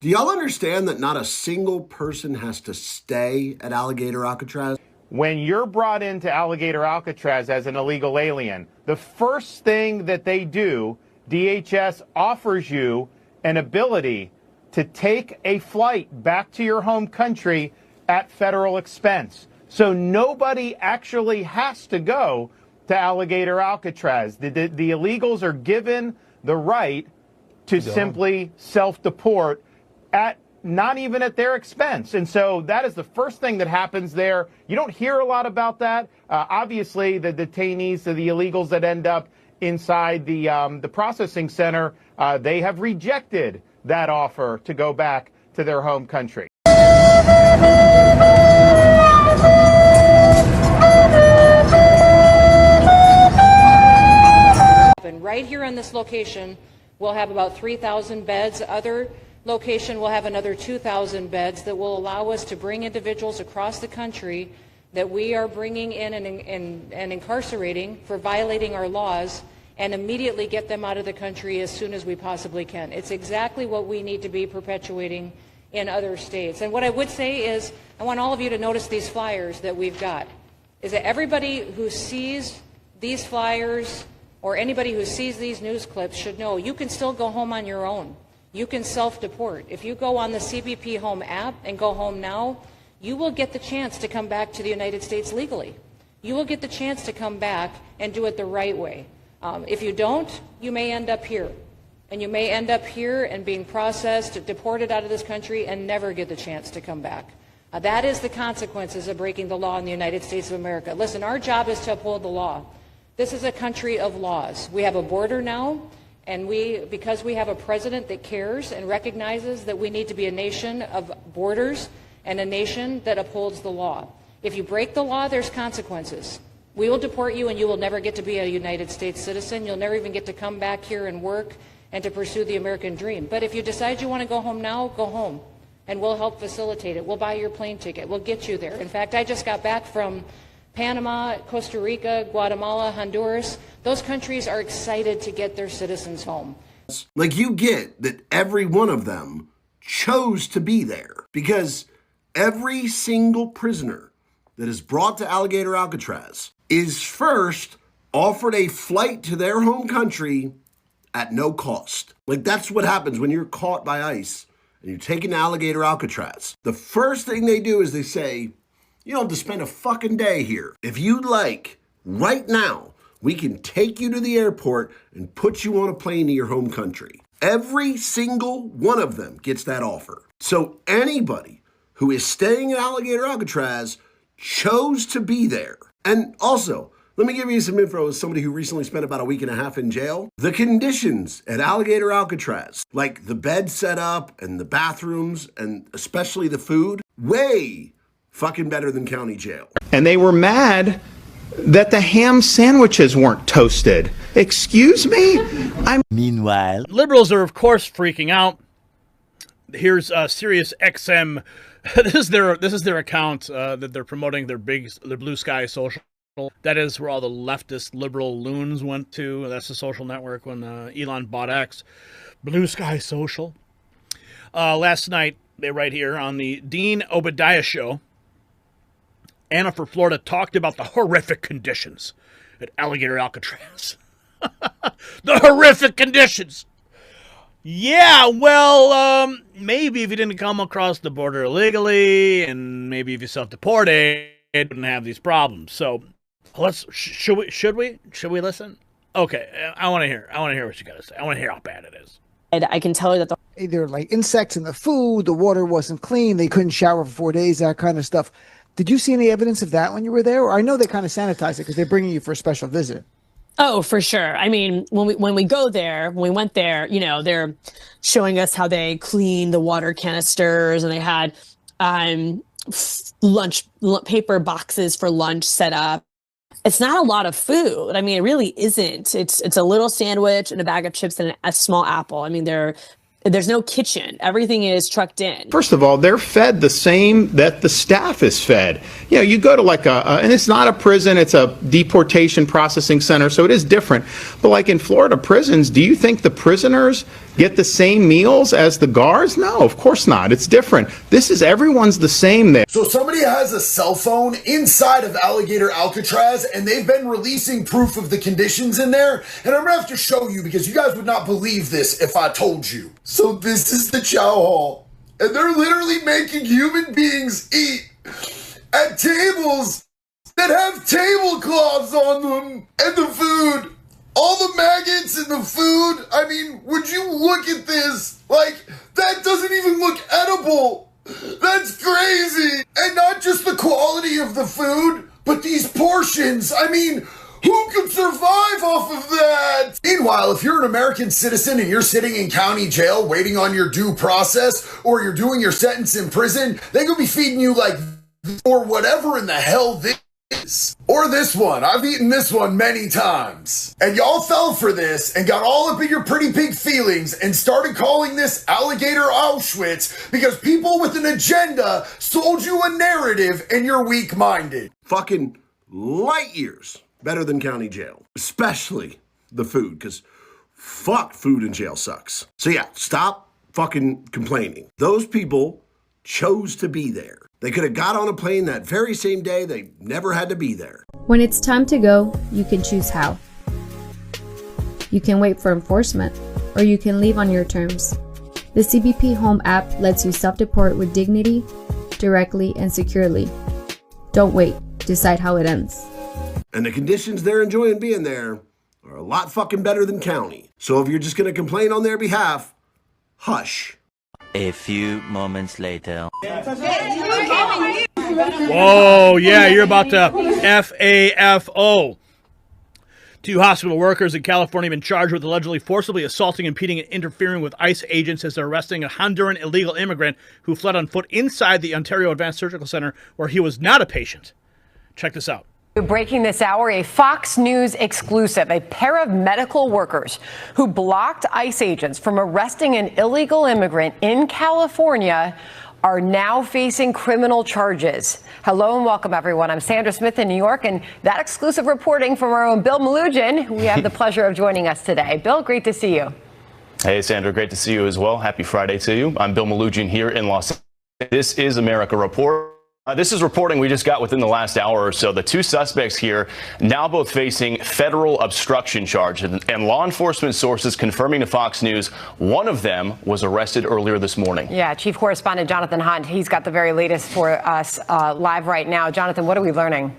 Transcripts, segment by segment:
Do y'all understand that not a single person has to stay at Alligator Alcatraz? When you're brought into Alligator Alcatraz as an illegal alien, the first thing that they do, DHS offers you an ability to take a flight back to your home country at federal expense. So nobody actually has to go to Alligator Alcatraz. The illegals are given the right to simply self-deport at not even at their expense. And so that is the first thing that happens there. You don't hear a lot about that. Obviously, the detainees, the illegals that end up inside the processing center, they have rejected that offer to go back to their home country. And right here in this location, we'll have about 3,000 beds. Other location will have another 2,000 beds that will allow us to bring individuals across the country that we are bringing in and incarcerating for violating our laws, and immediately get them out of the country as soon as we possibly can. It's exactly what we need to be perpetuating in other states. And what I would say is, I want all of you to notice these flyers that we've got, is that everybody who sees these flyers or anybody who sees these news clips should know you can still go home on your own. You can self-deport. If you go on the CBP Home app and go home now, you will get the chance to come back to the United States legally. You will get the chance to come back and do it the right way. If you don't, you may end up here. And you may end up here and being processed, deported out of this country, and never get the chance to come back. That is the consequences of breaking the law in the United States of America. Listen, our job is to uphold the law. This is a country of laws. We have a border now, and because we have a president that cares and recognizes that we need to be a nation of borders and a nation that upholds the law. If you break the law, there's consequences. We will deport you, and you will never get to be a United States citizen. You'll never even get to come back here and work and to pursue the American dream. But if you decide you want to go home now, go home, and we'll help facilitate it. We'll buy your plane ticket. We'll get you there. In fact, I just got back from Panama, Costa Rica, Guatemala, Honduras. Those countries are excited to get their citizens home. Like, you get that every one of them chose to be there, because every single prisoner that is brought to Alligator Alcatraz is first offered a flight to their home country at no cost. Like, that's what happens when you're caught by ICE and you're taken to Alligator Alcatraz. The first thing they do is they say, you don't have to spend a fucking day here. If you'd like, right now, we can take you to the airport and put you on a plane to your home country. Every single one of them gets that offer. So anybody who is staying at Alligator Alcatraz chose to be there. And also, let me give you some info as somebody who recently spent about a week and a half in jail. The conditions at Alligator Alcatraz, like the bed setup and the bathrooms and especially the food, way fucking better than county jail. And they were mad that the ham sandwiches weren't toasted. Excuse me? Meanwhile, liberals are of course freaking out. Here's Sirius XM. This is their account that they're promoting their Blue Sky Social. That is where all the leftist liberal loons went to. That's the social network when Elon bought X. Blue Sky Social. Last night, they write here on the Dean Obadiah show, Anna for Florida talked about the horrific conditions at Alligator Alcatraz. The horrific conditions. Yeah, well, maybe if you didn't come across the border illegally, and maybe if you self-deported, you wouldn't have these problems. So should we listen? Okay, I want to hear what you got to say. I want to hear how bad it is. And I can tell you that there were like insects in the food, the water wasn't clean, they couldn't shower for 4 days, that kind of stuff. Did you see any evidence of that when you were there? Or I know they kind of sanitize it because they're bringing you for a special visit. Oh, for sure. I mean, when we went there, you know, they're showing us how they clean the water canisters, and they had paper boxes for lunch set up. It's not a lot of food. I mean, it really isn't. It's a little sandwich and a bag of chips and a small apple. I mean, there's no kitchen. Everything is trucked in. First of all, they're fed the same that the staff is fed. You know, you go to like and it's not a prison, it's a deportation processing center, so it is different. But like in Florida prisons, do you think the prisoners get the same meals as the guards? No, of course not. It's different. Everyone's the same there. So somebody has a cell phone inside of Alligator Alcatraz, and they've been releasing proof of the conditions in there. And I'm gonna have to show you because you guys would not believe this if I told you. So this is the chow hall, and they're literally making human beings eat at tables that have tablecloths on them, and the food, all the maggots in the food. I mean, would you look at this? Like, that doesn't even look edible. That's crazy. And not just the quality of the food, but these portions. I mean, who could survive off of that? Meanwhile, if you're an American citizen and you're sitting in county jail waiting on your due process, or you're doing your sentence in prison, they could be feeding you like, or whatever in the hell this is. Or this one. I've eaten this one many times. And y'all fell for this and got all up in your pretty pig feelings and started calling this Alligator Auschwitz because people with an agenda sold you a narrative and you're weak-minded. Fucking light years better than county jail. Especially the food, because fuck, food in jail sucks. So yeah, stop fucking complaining. Those people chose to be there. They could have got on a plane that very same day. They never had to be there. When it's time to go, you can choose how. You can wait for enforcement, or you can leave on your terms. The CBP Home app lets you self-deport with dignity, directly, and securely. Don't wait. Decide how it ends. And the conditions they're enjoying being there are a lot fucking better than county. So if you're just going to complain on their behalf, hush. A few moments later. Whoa, yeah, you're about to FAFO. 2 hospital workers in California have been charged with allegedly forcibly assaulting, impeding, and interfering with ICE agents as they're arresting a Honduran illegal immigrant who fled on foot inside the Ontario Advanced Surgical Center where he was not a patient. Check this out. Breaking this hour, a Fox News exclusive. A pair of medical workers who blocked ICE agents from arresting an illegal immigrant in California are now facing criminal charges. Hello and welcome, everyone. I'm Sandra Smith in New York, and that exclusive reporting from our own Bill Malugin, who we have the pleasure of joining us today. Bill, great to see you. Hey, Sandra, great to see you as well. Happy Friday to you. I'm Bill Malugin here in Los Angeles. This is America Report. This is reporting we just got within the last hour or so. The 2 suspects here now both facing federal obstruction charges, and law enforcement sources confirming to Fox News one of them was arrested earlier this morning. Yeah, Chief Correspondent Jonathan Hunt, he's got the very latest for us live right now. Jonathan, what are we learning?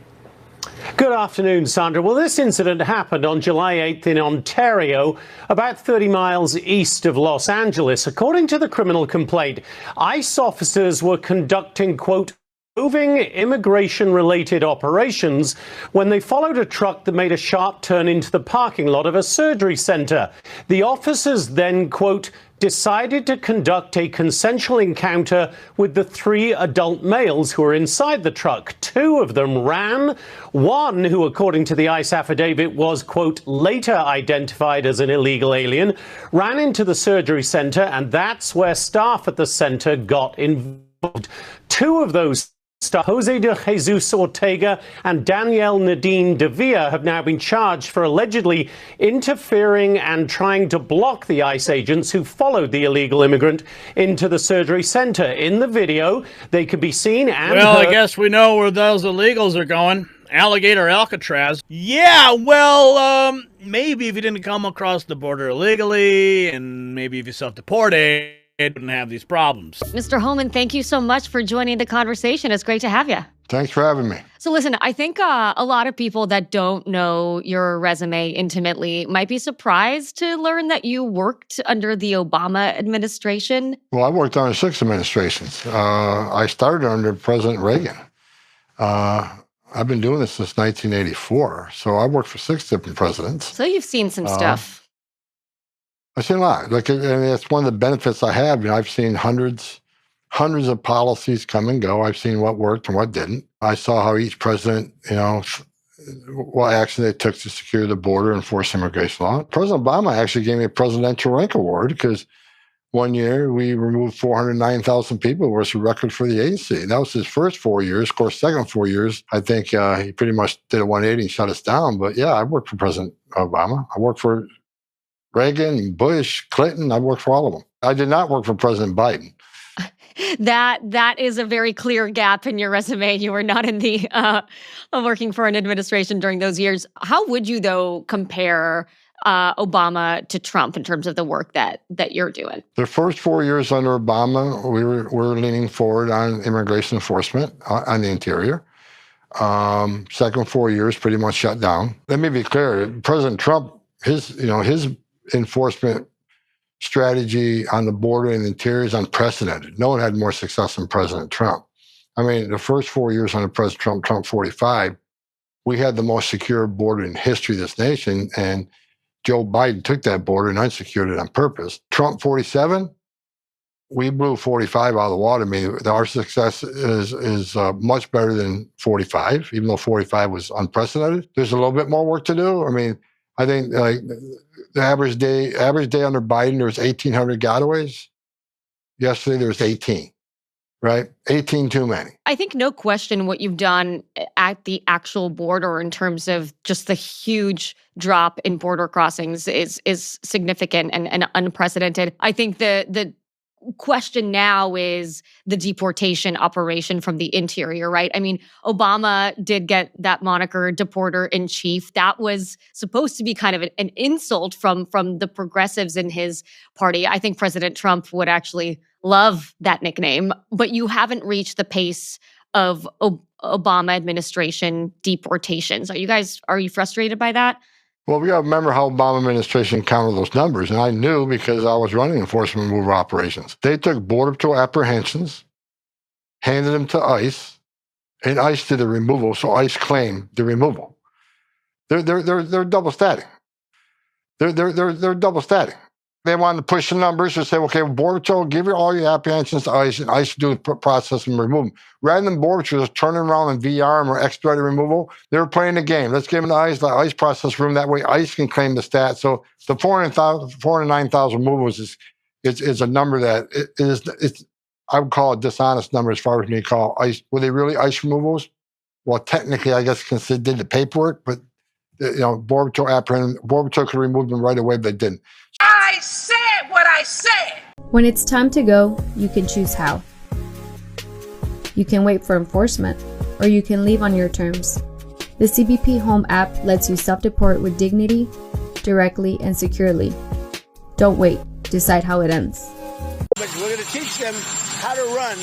Good afternoon, Sandra. Well, this incident happened on July 8th in Ontario, about 30 miles east of Los Angeles. According to the criminal complaint, ICE officers were conducting, quote, moving immigration-related operations when they followed a truck that made a sharp turn into the parking lot of a surgery center. The officers then, quote, decided to conduct a consensual encounter with the 3 adult males who were inside the truck. 2 of them ran. One, who according to the ICE affidavit was, quote, later identified as an illegal alien, ran into the surgery center, and that's where staff at the center got involved. 2 of those Jose de Jesus Ortega and Danielle Nadine de Villa have now been charged for allegedly interfering and trying to block the ICE agents who followed the illegal immigrant into the surgery center. In the video, they could be seen and Well, heard. I guess we know where those illegals are going. Alligator Alcatraz. Yeah, well, maybe if you didn't come across the border illegally, and maybe if you self-deported, wouldn't have these problems. Mr. Holman, thank you so much for joining the conversation. It's great to have you. Thanks for having me. So listen, I think a lot of people that don't know your resume intimately might be surprised to learn that you worked under the Obama administration. Well, I worked under 6 administrations. I started under President Reagan. I've been doing this since 1984, so I worked for 6 different presidents. So you've seen some stuff. I've seen a lot. Like, and it's one of the benefits I have. You know, I've seen hundreds of policies come and go. I've seen what worked and what didn't. I saw how each president, you know, what action they took to secure the border and enforce immigration law. President Obama actually gave me a Presidential Rank Award because one year we removed 409,000 people, which was a record for the agency. That was his first 4 years. Of course, second 4 years, I think he pretty much did a 180 and shut us down. But yeah, I worked for President Obama. I worked for Reagan, Bush, Clinton, I worked for all of them. I did not work for President Biden. That is a very clear gap in your resume. You were not in the working for an administration during those years. How would you, though, compare Obama to Trump in terms of the work that you're doing? The first 4 years under Obama, we were leaning forward on immigration enforcement on the interior. Second 4 years, pretty much shut down. Let me be clear: President Trump, his enforcement strategy on the border and the interior is unprecedented. No one had more success than President Trump. I mean, the first 4 years under President Trump 45, we had the most secure border in history of this nation, and Joe Biden took that border and unsecured it on purpose. Trump 47, we blew 45 out of the water. I mean, our success is much better than 45, even though 45 was unprecedented. There's a little bit more work to do. I mean, I think like the average day under Biden, there was 1,800 gotaways. Yesterday, there was 18, right? 18 too many. I think no question what you've done at the actual border in terms of just the huge drop in border crossings is significant and unprecedented. I think the question now is the deportation operation from the interior, right? I mean, Obama did get that moniker, deporter in chief. That was supposed to be kind of an insult from the progressives in his party. I think President Trump would actually love that nickname, but you haven't reached the pace of Obama administration deportations. Are you frustrated by that? Well, we got to remember how Obama administration counted those numbers. And I knew because I was running enforcement removal operations. They took border patrol apprehensions, handed them to ICE, and ICE did the removal. So ICE claimed the removal. They're double static. They're double static. They wanted to push the numbers to say, okay, border patrol, give you all your apprehensions to ICE, and ICE do the process and remove them. Rather than border patrol just turning around and VR or expedited removal, they were playing the game. Let's give them to ICE, the ICE process room. That way, ICE can claim the stat. So the 409,000 removals is a number that it's I would call a dishonest number as far as me call ICE. Were they really ICE removals? Well, technically, I guess because they did the paperwork, but border patrol could remove them right away, but they didn't. I said what I said. When it's time to go, you can choose how. You can wait for enforcement, or you can leave on your terms. The CBP Home app lets you self-deport with dignity, directly, and securely. Don't wait. Decide how it ends. But we're going to teach them how to run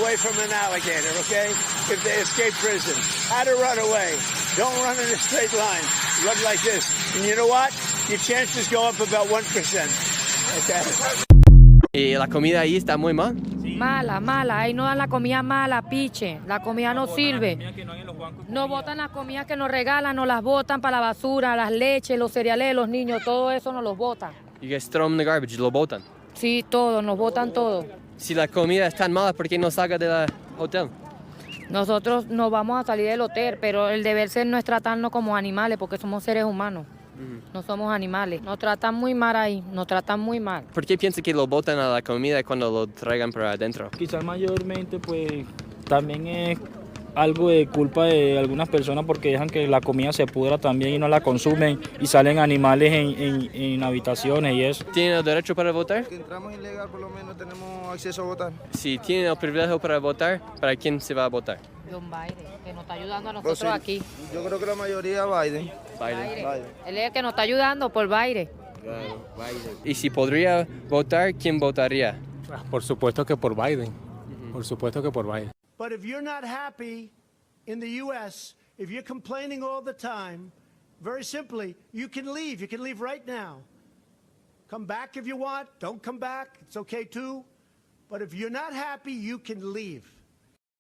away from an alligator, okay? If they escape prison. How to run away. Don't run in a straight line. Run like this. And you know what? Your chances go up about 1%. Okay? ¿Y la comida ahí está muy mal? Mala. Ahí no dan la comida mala, piche. La comida no sirve. No botan las comidas que nos regalan, nos las botan para la basura, las leches, los cereales de los niños, todo eso nos los botan. You guys throw them in the garbage, lo botan. Sí, todo, nos botan todo. Si la comida es tan mala, ¿por qué no salga del hotel? Nosotros nos vamos a salir del hotel, pero el deber ser no es tratarnos como animales, porque somos seres humanos. No somos animales. Nos tratan muy mal ahí, nos tratan muy mal. ¿Por qué piensa que lo botan a la comida cuando lo traigan para adentro? Quizás mayormente pues también es algo de culpa de algunas personas porque dejan que la comida se pudra también y no la consumen y salen animales en habitaciones y eso. ¿Tienen el derecho para votar? Que entramos ilegal, por lo menos tenemos acceso a votar. Si tienen el privilegio para votar, ¿para quién se va a votar? John Biden, que nos está ayudando a nosotros aquí. Yo creo que la mayoría Biden. Biden. Él es el que nos está ayudando por Biden. Claro, Biden. Y si podría votar, ¿quién votaría? Por supuesto que por Biden. Por supuesto que por Biden. But if you're not happy in the U.S., if you're complaining all the time, very simply, you can leave. You can leave right now. Come back if you want. Don't come back. It's okay too. But if you're not happy, you can leave.